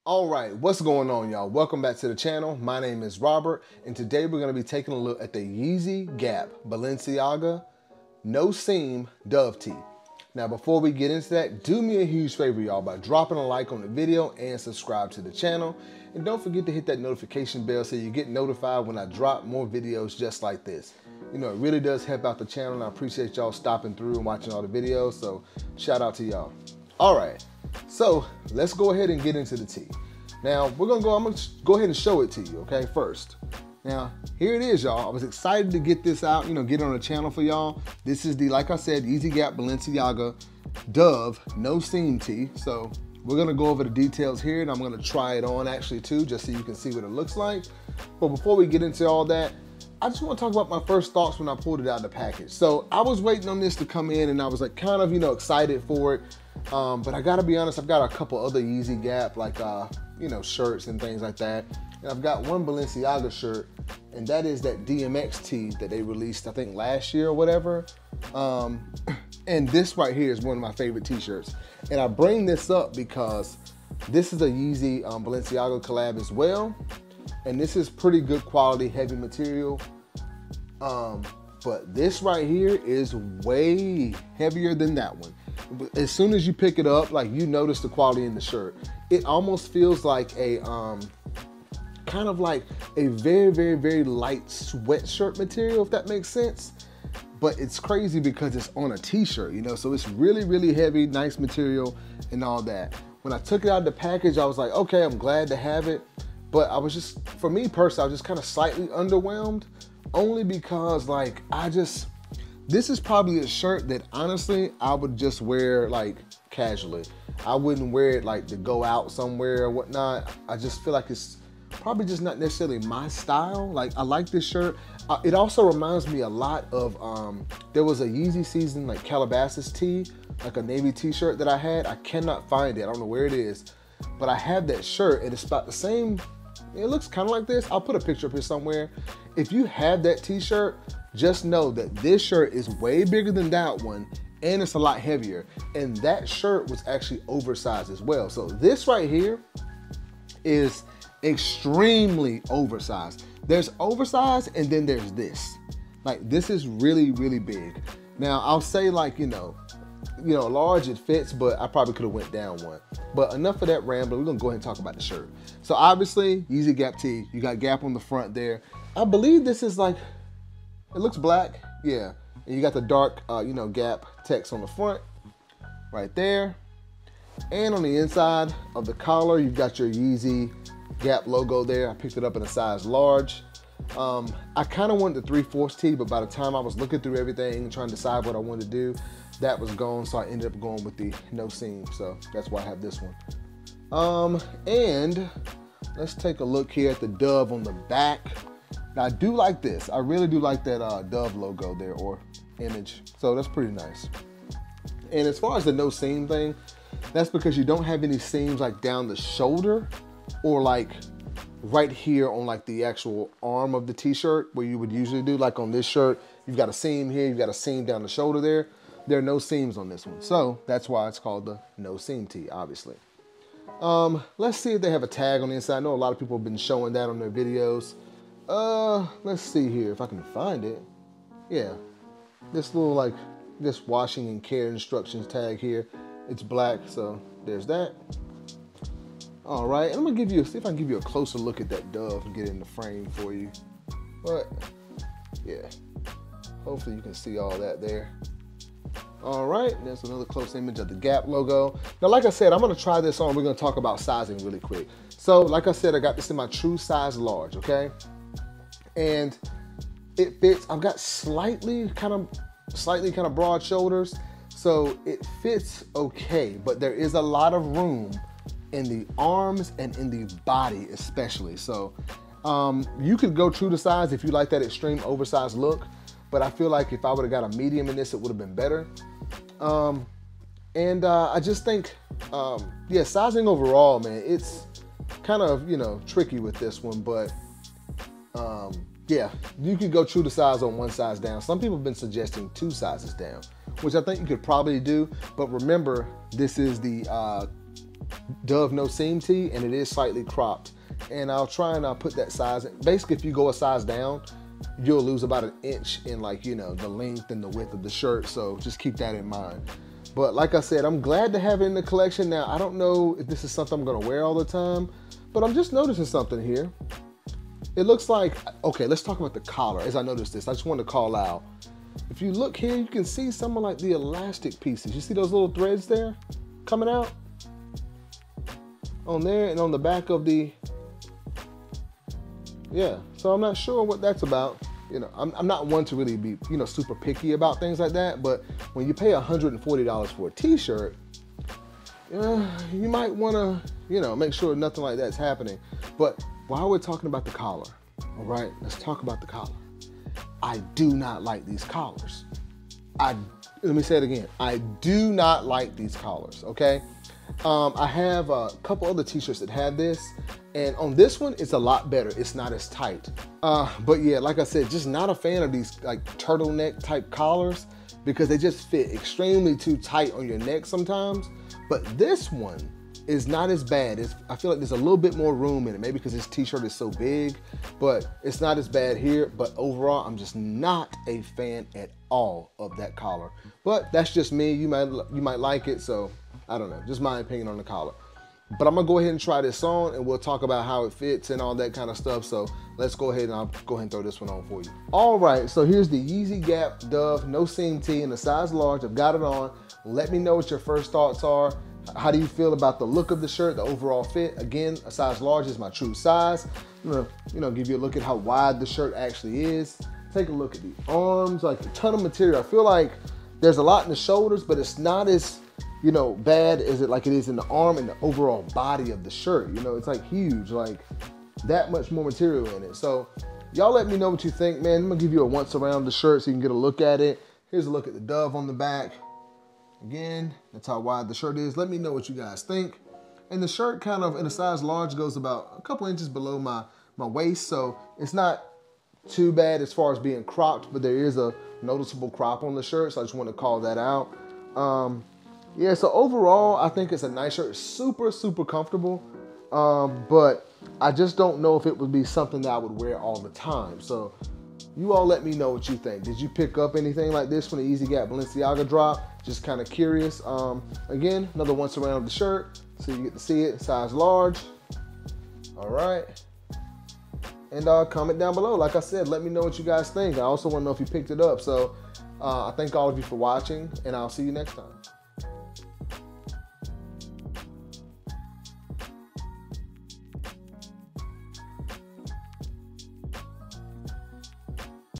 All right, what's going on, y'all? Welcome back to the channel. My name is Robert, and today we're going to be taking a look at the Yeezy Gap Balenciaga No Seam Dove Tee. Now, before we get into that, do me a huge favor, y'all, by dropping a like on the video and subscribe to the channel. And don't forget to hit that notification bell so you get notified when I drop more videos just like this. You know, it really does help out the channel, and I appreciate y'all stopping through and watching all the videos, so shout out to y'all. All right. So let's go ahead and get into the tee. Now I'm gonna go ahead and show it to you, okay, first. Now, here it is, y'all. I was excited to get this out, get it on the channel for y'all. This is the, like I said, Yeezy Gap Balenciaga Dove No Seam Tee. So we're gonna go over the details here, and I'm gonna try it on actually too, just so you can see what it looks like. But before we get into all that, I just want to talk about my first thoughts when I pulled it out of the package. So I was waiting on this to come in, and I was like kind of, excited for it. But I gotta be honest, I've got a couple other Yeezy Gap, like, shirts and things like that. And I've got one Balenciaga shirt, and that is that DMX tee that they released, I think last year or whatever. And this right here is one of my favorite t-shirts. And I bring this up because this is a Yeezy Balenciaga collab as well. And this is pretty good quality, heavy material. But this right here is way heavier than that one. As soon as you pick it up, like, you notice the quality in the shirt. It almost feels like a kind of like a very, very, very light sweatshirt material, if that makes sense. But it's crazy because it's on a t-shirt, so it's really, really heavy, nice material and all that. When I took it out of the package, I was like, okay, I'm glad to have it. But I was just, for me personally, I was just kind of slightly underwhelmed, only because, like, this is probably a shirt that honestly I would just wear like casually. I wouldn't wear it like to go out somewhere or whatnot. I just feel like it's probably just not necessarily my style. Like, I like this shirt. It also reminds me a lot of, there was a Yeezy season like Calabasas tee, like a navy t-shirt that I had. I cannot find it. I don't know where it is, but I have that shirt, and it's about the same. It looks kind of like this. I'll put a picture up here somewhere. If you have that t-shirt, just know that this shirt is way bigger than that one, and it's a lot heavier. And that shirt was actually oversized as well. So this right here is extremely oversized. There's oversized, and then there's this. Like, this is really, really big. Now, I'll say, like, large, it fits, but I probably could have went down one. But enough of that rambling. We're gonna go ahead and talk about the shirt. So obviously, Yeezy Gap tee. You got Gap on the front there. I believe this is like, it looks black, yeah. And you got the dark, Gap text on the front, right there. And on the inside of the collar, you've got your Yeezy Gap logo there. I picked it up in a size large. I kind of wanted the 3/4 tee, but by the time I was looking through everything and trying to decide what I wanted to do, that was gone, so I ended up going with the no seam. So that's why I have this one. And let's take a look here at the Dove on the back. Now, I do like this. I really do like that Dove logo there, or image. So that's pretty nice. And as far as the no seam thing, that's because you don't have any seams like down the shoulder, or like right here on like the actual arm of the t-shirt, where you would usually do, like on this shirt, you've got a seam here, you've got a seam down the shoulder there. There are no seams on this one. So that's why it's called the no seam tee, obviously. Let's see if they have a tag on the inside. I know a lot of people have been showing that on their videos. Let's see here if I can find it. Yeah, this little, like, this washing and care instructions tag here. It's black, so there's that. All right, and I'm gonna see if I can give you a closer look at that Dove and get it in the frame for you. But yeah, hopefully you can see all that there. All right, there's another close image of the Gap logo. Now, like I said, I'm gonna try this on. We're gonna talk about sizing really quick. So, like I said, I got this in my true size large, okay? And it fits. I've got slightly kind of broad shoulders, so it fits okay. But there is a lot of room in the arms and in the body, especially. So, you could go true to size if you like that extreme oversized look. But I feel like if I would have got a medium in this, it would have been better. I just think, yeah, sizing overall, man, it's kind of, tricky with this one, but yeah, you could go true to size on one size down. Some people have been suggesting 2 sizes down, which I think you could probably do. But remember, this is the Dove no seam tee, and it is slightly cropped. And I'll try and put that size. Basically, if you go a size down, you'll lose about an inch in, like, you know, the length and the width of the shirt. So just keep that in mind. But like I said, I'm glad to have it in the collection. Now, I don't know if this is something I'm gonna wear all the time, but I'm just noticing something here. It looks like, okay, let's talk about the collar. As I noticed this, I just wanted to call out. If you look here, you can see some of like the elastic pieces. You see those little threads there coming out? On there and on the back of the, yeah. So I'm not sure what that's about. You know, I'm not one to really be, you know, super picky about things like that, but when you pay $140 for a t-shirt, you might want to, you know, make sure nothing like that's happening. But while we're talking about the collar, all right, let's talk about the collar. I do not like these collars. Let me say it again. I do not like these collars, okay? I have a couple other t-shirts that have this, and on this one, it's a lot better. It's not as tight. But yeah, like I said, just not a fan of these like turtleneck type collars because they just fit extremely too tight on your neck sometimes. But this one is not as bad. I feel like there's a little bit more room in it, maybe because this t-shirt is so big, but it's not as bad here. But overall, I'm just not a fan at all of that collar. But that's just me. You might like it, so I don't know, just my opinion on the collar. But I'm gonna go ahead and try this on and we'll talk about how it fits and all that kind of stuff. So let's go ahead and I'll go ahead and throw this one on for you. All right, so here's the Yeezy Gap Dove No Seam Tee in the size large. I've got it on. Let me know what your first thoughts are. How do you feel about the look of the shirt, the overall fit? Again, a size large is my true size. I'm gonna, you know, give you a look at how wide the shirt actually is. Take a look at the arms, like a ton of material. I feel like there's a lot in the shoulders, but it's not as, you know, bad as it like it is in the arm and the overall body of the shirt. You know, it's like huge, like that much more material in it. So y'all let me know what you think, man. I'm gonna give you a once around the shirt so you can get a look at it. Here's a look at the Dove on the back. Again, that's how wide the shirt is. Let me know what you guys think. And the shirt kind of in a size large goes about a couple inches below my waist. So it's not too bad as far as being cropped, but there is a noticeable crop on the shirt. So I just want to call that out. Yeah, so overall, I think it's a nice shirt. Super, super comfortable. But I just don't know if it would be something that I would wear all the time. So you all let me know what you think. Did you pick up anything like this when the Yeezy Gap Balenciaga drop? Just kind of curious. Again, another once around of the shirt. So you get to see it, size large. All right. And comment down below. Like I said, let me know what you guys think. I also want to know if you picked it up. So I thank all of you for watching, and I'll see you next time.